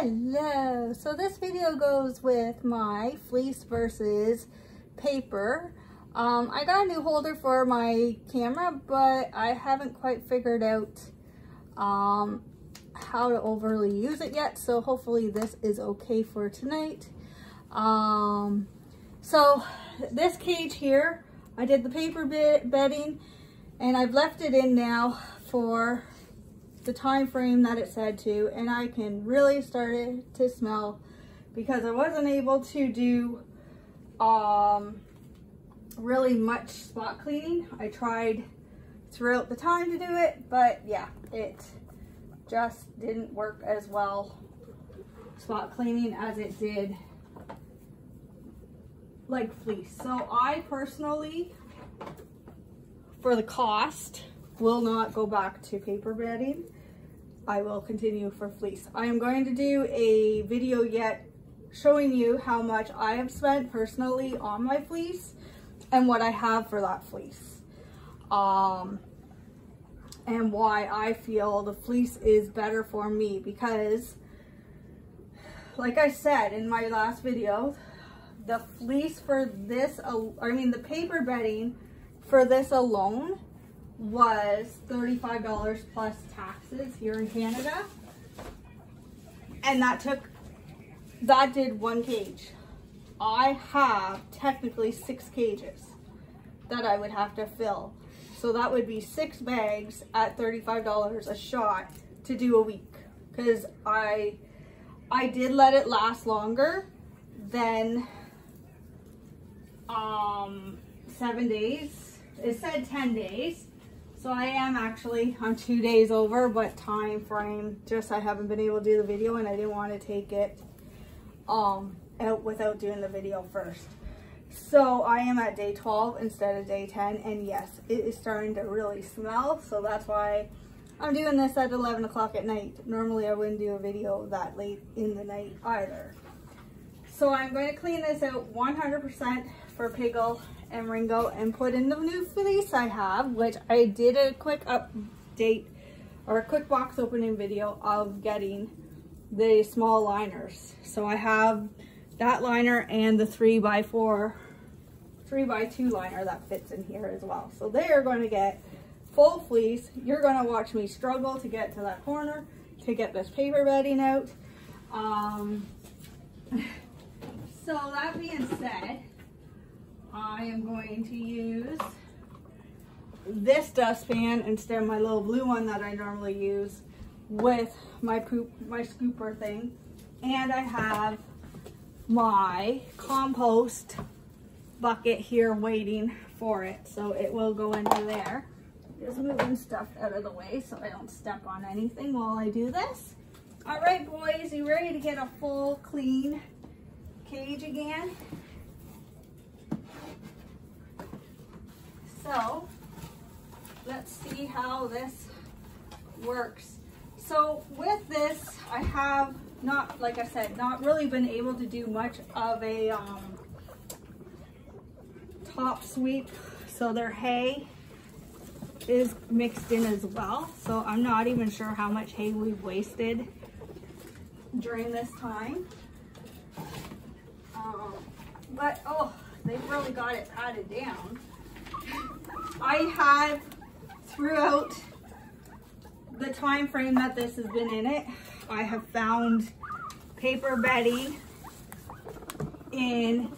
Hello, so this video goes with my fleece versus paper. I got a new holder for my camera, but I haven't quite figured out how to overly use it yet, so hopefully this is okay for tonight. So this cage here, I did the paper bedding and I've left it in now for the time frame that it said to, and I can really start it to smell because I wasn't able to do really much spot cleaning. I tried throughout the time to do it, but yeah, it just didn't work as well spot cleaning as it did like fleece. So I personally, for the cost, will not go back to paper bedding. I will continue for fleece. I am going to do a video yet showing you how much I have spent personally on my fleece and what I have for that fleece. And why I feel the fleece is better for me, because like I said in my last video, the fleece for this, the paper bedding for this alone was $35 plus taxes here in Canada, and that did one cage. I have technically 6 cages that I would have to fill, so that would be 6 bags at $35 a shot to do a week, because I did let it last longer than 7 days. It said 10 days. So I am actually, I'm 2 days over, but time frame, just I haven't been able to do the video and I didn't want to take it out without doing the video first. So I am at day 12 instead of day 10, and yes, it is starting to really smell. So that's why I'm doing this at 11 o'clock at night. Normally I wouldn't do a video that late in the night either. So I'm going to clean this out 100% for Piggle and Ringo and put in the new fleece I have, which I did a quick update or a quick box opening video of getting the small liners. So I have that liner and the 3x2 liner that fits in here as well. So they are going to get full fleece. You're going to watch me struggle to get to that corner to get this paper bedding out. So that being said, I am going to use this dustpan instead of my little blue one that I normally use with my scooper thing. And I have my compost bucket here waiting for it. So it will go into there. Just moving stuff out of the way so I don't step on anything while I do this. All right, boys, you ready to get a full clean cage again? So let's see how this works. So with this, I have not, like I said, not really been able to do much of a top sweep. So their hay is mixed in as well. So I'm not even sure how much hay we've wasted during this time. But oh, they've really got it patted down. I have, throughout the time frame that this has been in it, I have found paper bedding in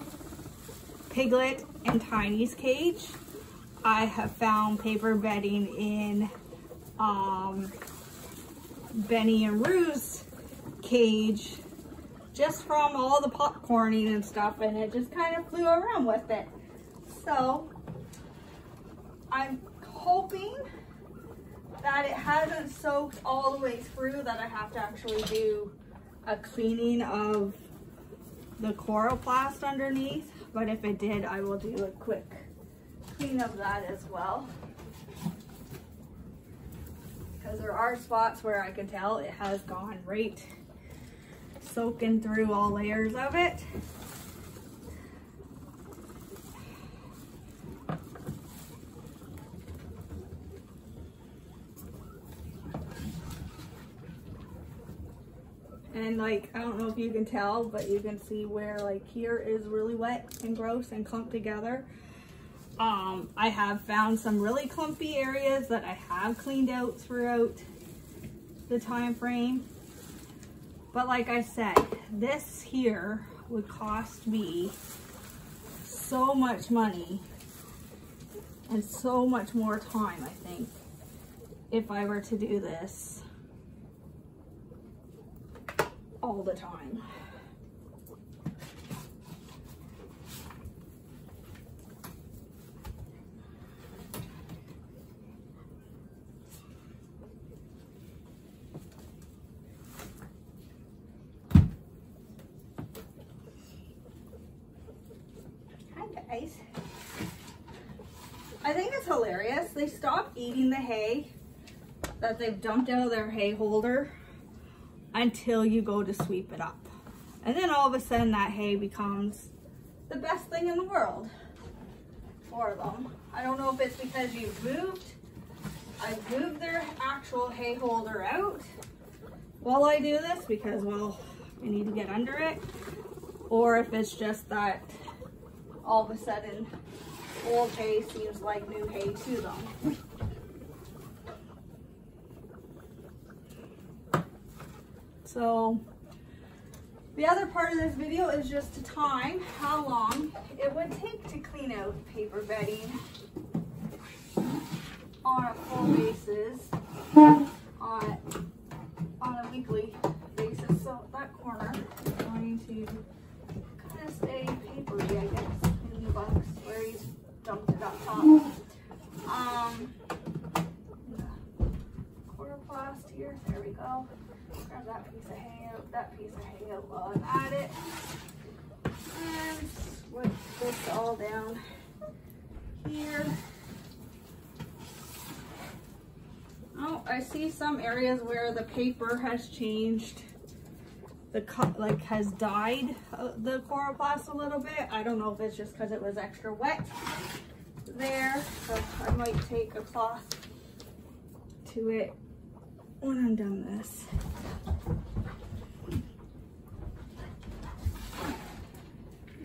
Piglet and Tiny's cage. I have found paper bedding in Benny and Rue's cage, just from all the popcorning and stuff, and it just kind of flew around with it. So I'm hoping that it hasn't soaked all the way through, that I have to actually do a cleaning of the chloroplast underneath. But if it did, I will do a quick clean of that as well, because there are spots where I can tell it has gone right soaking through all layers of it. And like, I don't know if you can tell, but you can see where like here is really wet and gross and clumped together. I have found some really clumpy areas that I have cleaned out throughout the time frame. But like I said, this here would cost me so much money and so much more time, I think, if I were to do this all the time. I think it's hilarious. They stop eating the hay that they've dumped out of their hay holder until you go to sweep it up. And then all of a sudden that hay becomes the best thing in the world for them. I don't know if it's because I've moved their actual hay holder out while I do this because, well, I need to get under it, or if it's just that all of a sudden old hay seems like new hay to them. So the other part of this video is just to time how long it would take to clean out paper bedding on a full basis, on a weekly basis. So that corner is going to kind of stay papery, I guess, in the box where he's dumped it up top. Quarter plast here, there we go. Grab that piece of hay out, while I'm at it. And switch this all down here. Oh, I see some areas where the paper has changed. The cut has dyed the chloroplast a little bit. I don't know if it's just because it was extra wet there. So I might take a cloth to it when I'm done this.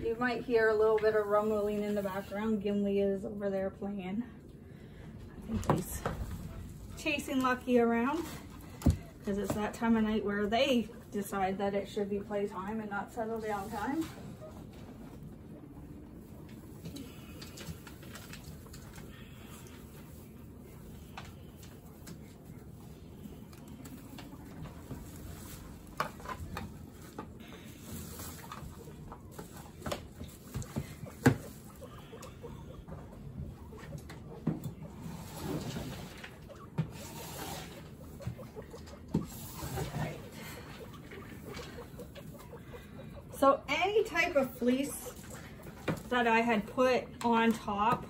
You might hear a little bit of rumbling in the background. Gimli is over there playing. I think he's chasing Lucky around because it's that time of night where they decide that it should be playtime and not settle down time. So any type of fleece that I had put on top,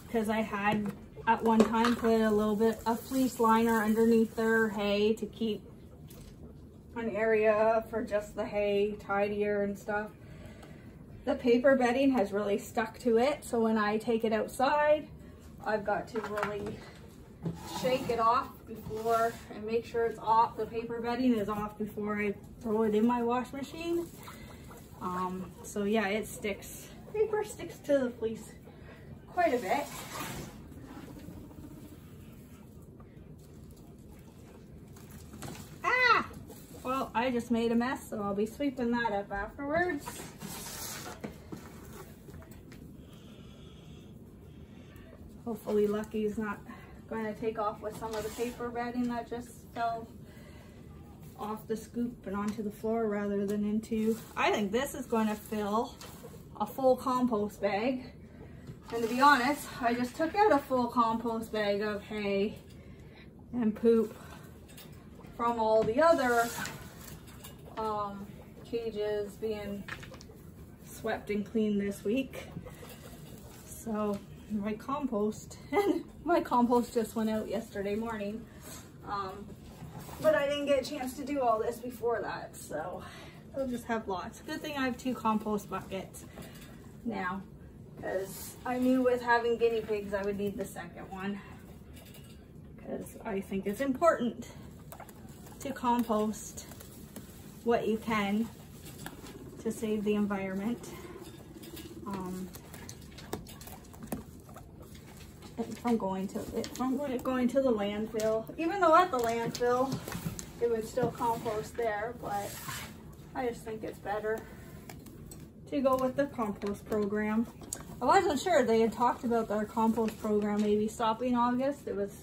because I had at one time put a little bit of fleece liner underneath their hay to keep an area for just the hay tidier and stuff. The paper bedding has really stuck to it, so when I take it outside, I've got to really shake it off before and make sure it's off. The paper bedding is off before I throw it in my wash machine. So yeah, it sticks. Paper sticks to the fleece quite a bit. Ah! Well, I just made a mess, so I'll be sweeping that up afterwards. Hopefully Lucky's not going to take off with some of the paper bedding that just fell off the scoop and onto the floor rather than into. I think this is going to fill a full compost bag. And to be honest, I just took out a full compost bag of hay and poop from all the other cages being swept and cleaned this week. So my compost just went out yesterday morning. But I didn't get a chance to do all this before that, so I'll just have lots. Good thing I have 2 compost buckets now, because I knew with having guinea pigs I would need the second one, because I think it's important to compost what you can to save the environment. From going to the landfill. Even though at the landfill, it would still compost there, but I just think it's better to go with the compost program. I wasn't sure, they had talked about their compost program maybe stopping August. It was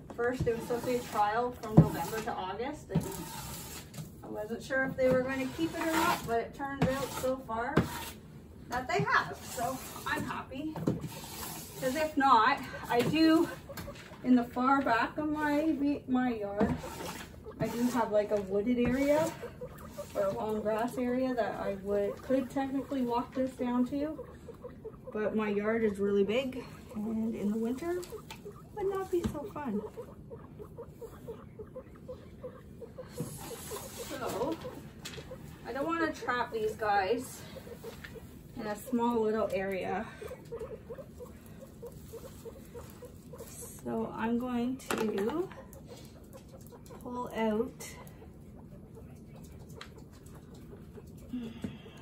supposed to be a trial from November to August, and I wasn't sure if they were going to keep it or not, but it turns out so far that they have, so I'm happy. Because if not, I do, in the far back of my yard, I do have like a wooded area or a long grass area that I could technically walk this down to, but my yard is really big, and in the winter would not be so fun. So I don't want to trap these guys in a small little area. So I'm going to pull out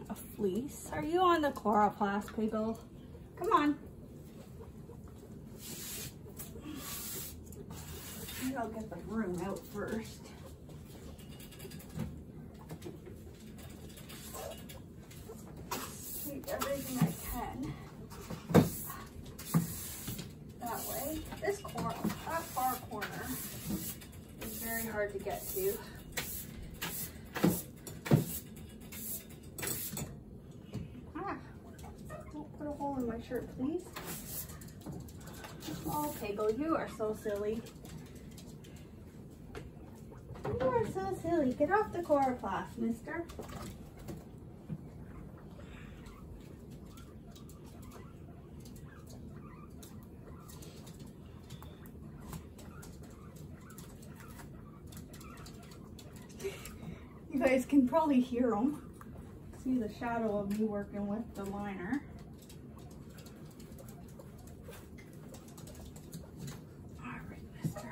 a fleece. Are you on the chloroplast, Piggle? Come on. Maybe I'll get the broom out first. Sweep everything I can. That way. That far corner is very hard to get to. Don't put a hole in my shirt, please. Oh, Peggle, you are so silly. You are so silly. Get off the chloroplast, mister. You guys can probably hear them. See the shadow of me working with the liner. All right, mister. All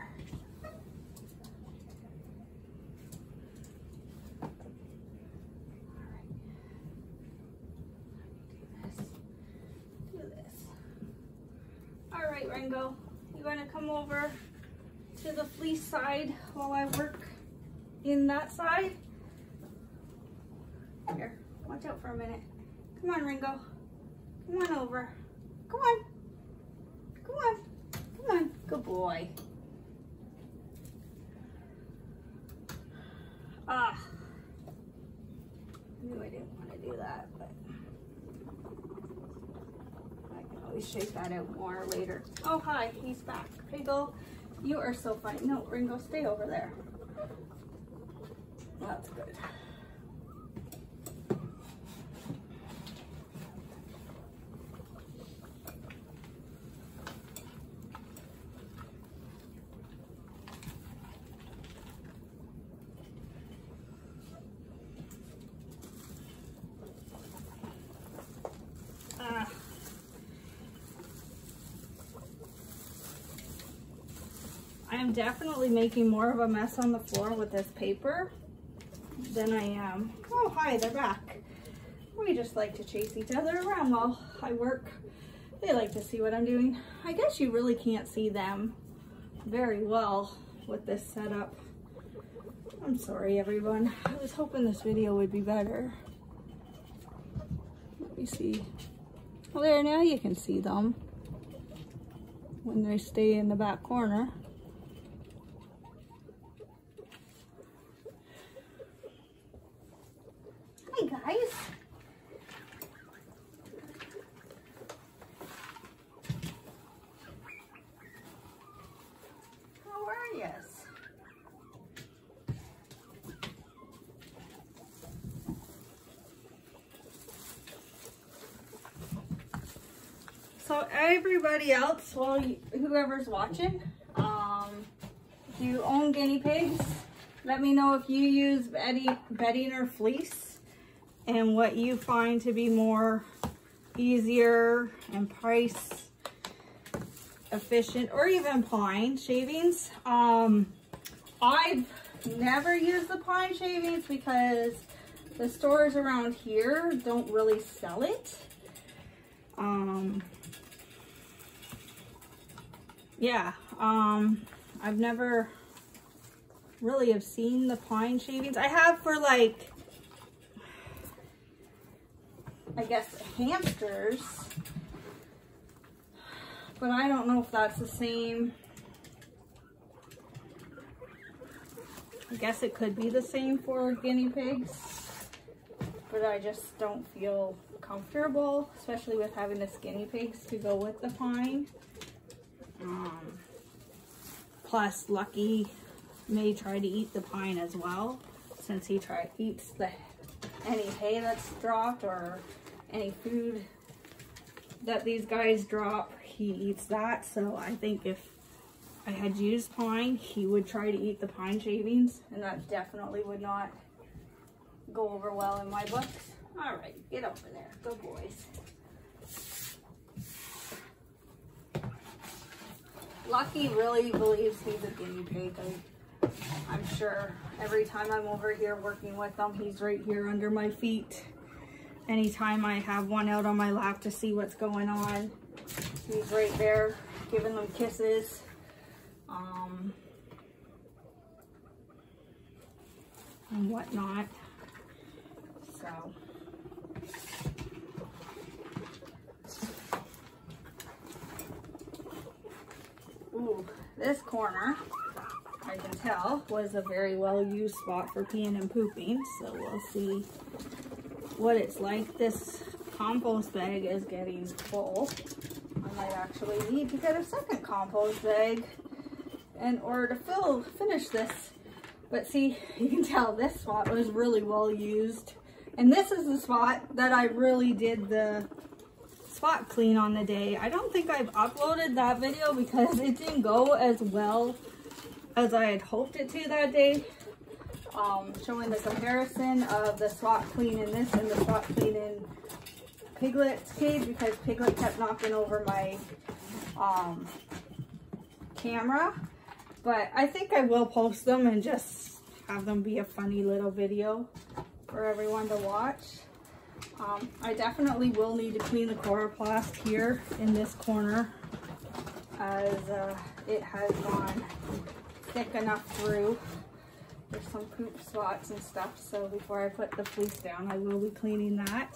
right. Do this. All right, Ringo. You gonna come over to the fleece side while I work in that side? Here, watch out for a minute. Come on, Ringo. Come on over. Come on. Come on. Come on. Good boy. Ah. I knew I didn't want to do that, but I can always shake that out more later. Oh, hi. He's back. Piggle, you are so funny. No, Ringo, stay over there. That's good. I am definitely making more of a mess on the floor with this paper than I am. Oh, hi, they're back. We just like to chase each other around while I work. They like to see what I'm doing. I guess you really can't see them very well with this setup. I'm sorry, everyone. I was hoping this video would be better. Let me see. Well, there, now you can see them when they stay in the back corner. Hi, guys. How are you? So everybody else, well, whoever's watching, if you own guinea pigs, let me know if you use bedding or fleece and what you find to be more easier and price efficient, or even pine shavings. I've never use the pine shavings because the stores around here don't really sell it. Yeah, I've never really have seen the pine shavings. I have for like, I guess, hamsters, but I don't know if that's the same. I guess it could be the same for guinea pigs, but I just don't feel comfortable, especially with having the guinea pigs to go with the pine. Plus, Lucky may try to eat the pine as well, since he eats any hay that's dropped or any food that these guys drop. He eats that, so I think if I had used pine, he would try to eat the pine shavings, and that definitely would not go over well in my books. All right, get over there. Good boys. Lucky really believes he's a guinea pig. I'm sure every time I'm over here working with him, he's right here under my feet. Anytime I have one out on my lap to see what's going on, he's right there giving them kisses. And whatnot. So ooh, this corner, I can tell, was a very well used spot for peeing and pooping, so we'll see what it's like. This compost bag is getting full. I might actually need to get a second compost bag in order to finish this. But see, you can tell this spot was really well used. And this is the spot that I really did the spot clean on the day. I don't think I've uploaded that video because it didn't go as well as I had hoped it to that day. Showing the comparison of the spot clean in this and the spot clean in Piglet's cage, because Piglet kept knocking over my camera. But I think I will post them and just have them be a funny little video for everyone to watch. I definitely will need to clean the chloroplast here in this corner, as it has gone thick enough through. There's some poop spots and stuff, so before I put the fleece down, I will be cleaning that.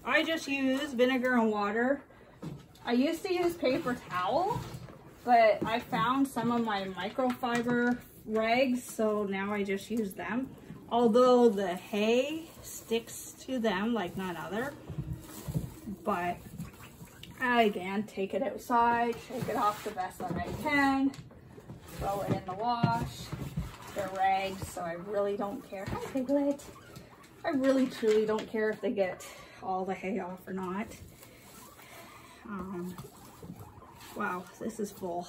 I just use vinegar and water. I used to use paper towel, but I found some of my microfiber rags, so now I just use them. Although the hay sticks to them like none other, but I again take it outside, shake it off the best that I can, throw it in the wash. They're rags, so I really don't care. Hi, Piglet. I really truly don't care if they get all the hay off or not. Wow, this is full.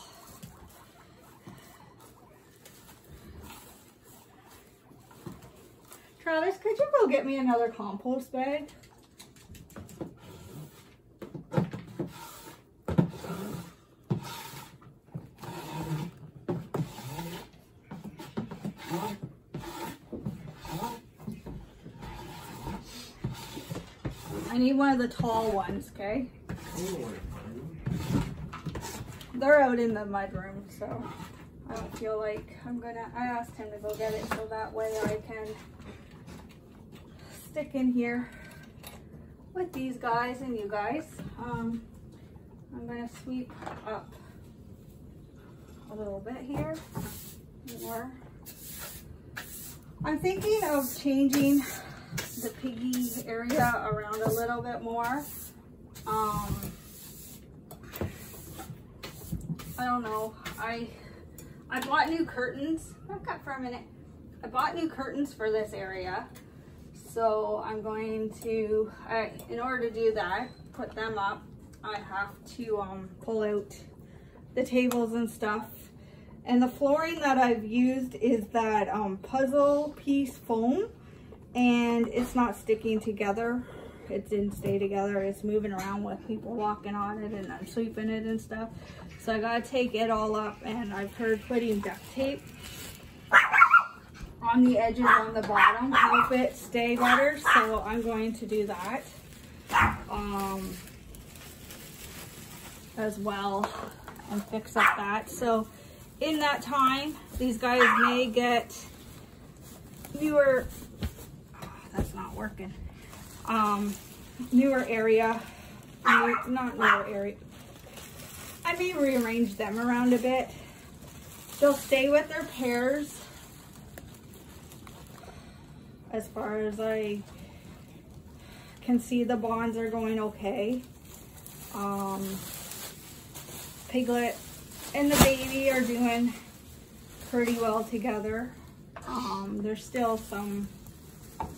Travis, could you go get me another compost bag? I need one of the tall ones, okay? They're out in the mudroom, so I don't feel like I asked him to go get it so that way I can stick in here with these guys and you guys. I'm gonna sweep up a little bit here more. I'm thinking of changing the piggy area around a little bit more. I don't know. I bought new curtains. Back up for a minute. I bought new curtains for this area. So I'm going to, in order to do that, put them up, I have to pull out the tables and stuff. And the flooring that I've used is that puzzle piece foam, and it's not sticking together. It didn't stay together. It's moving around with people walking on it and I'm sweeping it and stuff. So I gotta take it all up, and I've heard putting duct tape on the edges on the bottom help it stay better. So I'm going to do that as well and fix up that. So in that time, these guys may get newer, that's not working, newer area, not newer area. I may rearrange them around a bit. They'll stay with their pairs as far as I can see. The bonds are going okay. Piglet and the baby are doing pretty well together. There's still some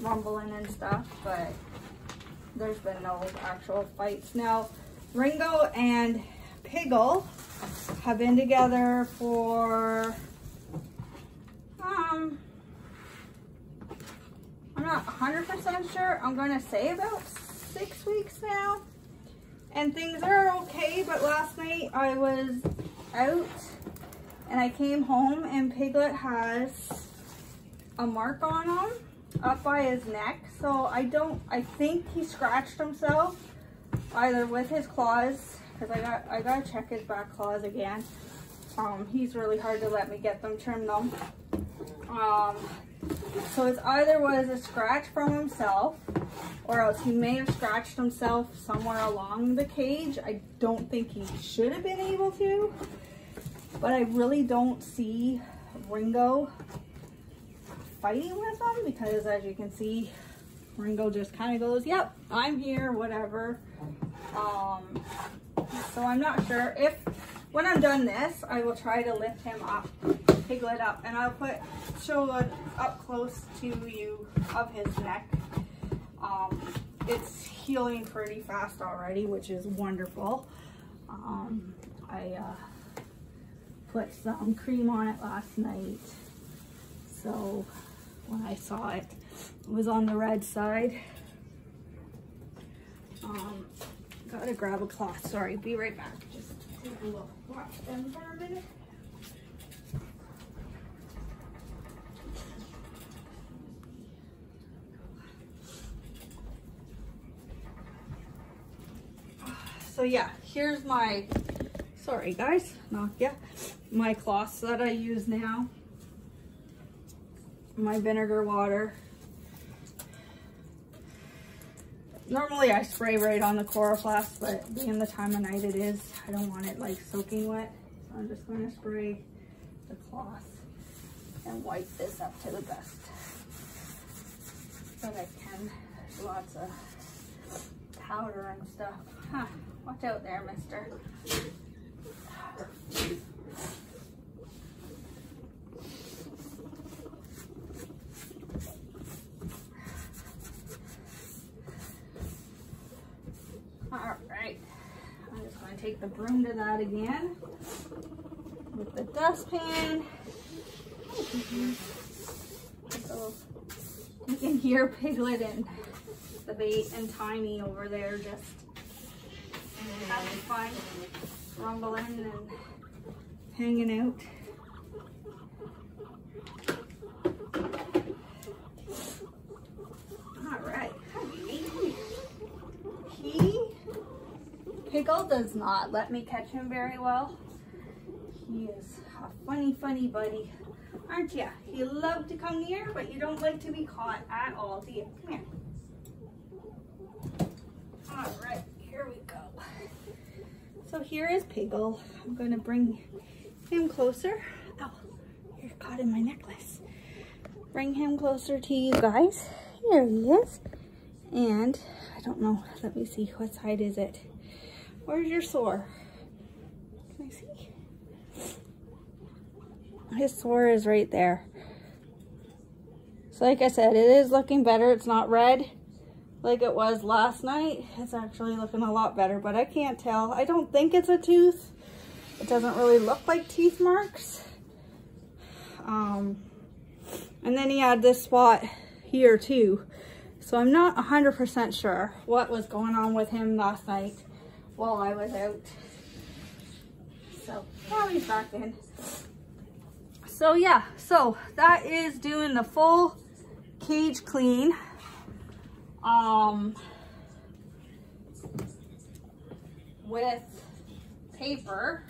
rumbling and stuff, but there's been no actual fights. Now, Ringo and Piggle have been together for, I'm not 100% sure. I'm gonna say about 6 weeks now. And things are okay, but last night I was out and I came home and Piglet has a mark on him up by his neck. So I think he scratched himself either with his claws, because I gotta check his back claws again. He's really hard to let me get them trimmed though. So it's either was a scratch from himself, or else he may have scratched himself somewhere along the cage. I don't think he should have been able to, but I really don't see Ringo fighting with him, because as you can see, Ringo just kind of goes, yep, I'm here, whatever. So I'm not sure. If when I'm done this, I will try to lift him up, Piglet up, and I'll show it up close to you of his neck. It's healing pretty fast already, which is wonderful. I put some cream on it last night, so when I saw it, it was on the red side. Gotta grab a cloth. Sorry, be right back. Just take a look. Watch them for a minute. So yeah, here's my, sorry guys, knocked ya, my cloths that I use now. My vinegar water. Normally I spray right on the chloroplast, but being the time of night it is, I don't want it like soaking wet. So I'm just going to spray the cloth and wipe this up to the best that I can. There's lots of powder and stuff. Huh, watch out there, mister. Alright, I'm just going to take the broom to that again with the dustpan. So you can hear Piglet and the bait and Tiny over there just having fun, rumbling and hanging out. Alright. Piggle does not let me catch him very well. He is a funny buddy, aren't you? You love to come near, but you don't like to be caught at all, do you? Come here. All right, here we go. So here is Piggle. I'm going to bring him closer. Oh, you're caught in my necklace. Bring him closer to you guys. Here he is. And I don't know, let me see, what side is it? Where's your sore? Can I see? His sore is right there. So like I said, it is looking better. It's not red like it was last night. It's actually looking a lot better, but I can't tell. I don't think it's a tooth. It doesn't really look like teeth marks. And then he had this spot here too. So I'm not 100% sure what was going on with him last night while I was out. So now he's back in. So yeah, so that is doing the full cage clean. With paper,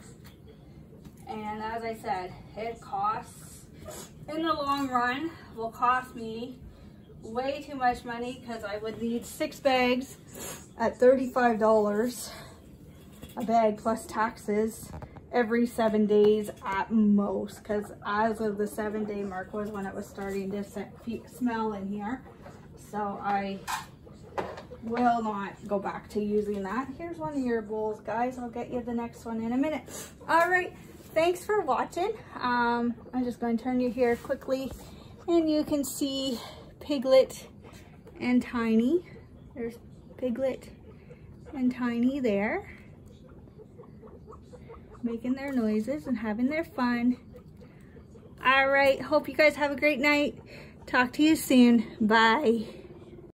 and as I said, it costs, in the long run, will cost me way too much money because I would need 6 bags at $35 a bag plus taxes every 7 days at most, because as of the 7-day mark was when it was starting to smell in here. So I will not go back to using that. Here's one of your bowls, guys. I'll get you the next one in a minute. All right, thanks for watching. I'm just going to turn you here quickly, and you can see Piglet and Tiny. There's Piglet and Tiny there, making their noises and having their fun. All right, hope you guys have a great night. Talk to you soon. Bye.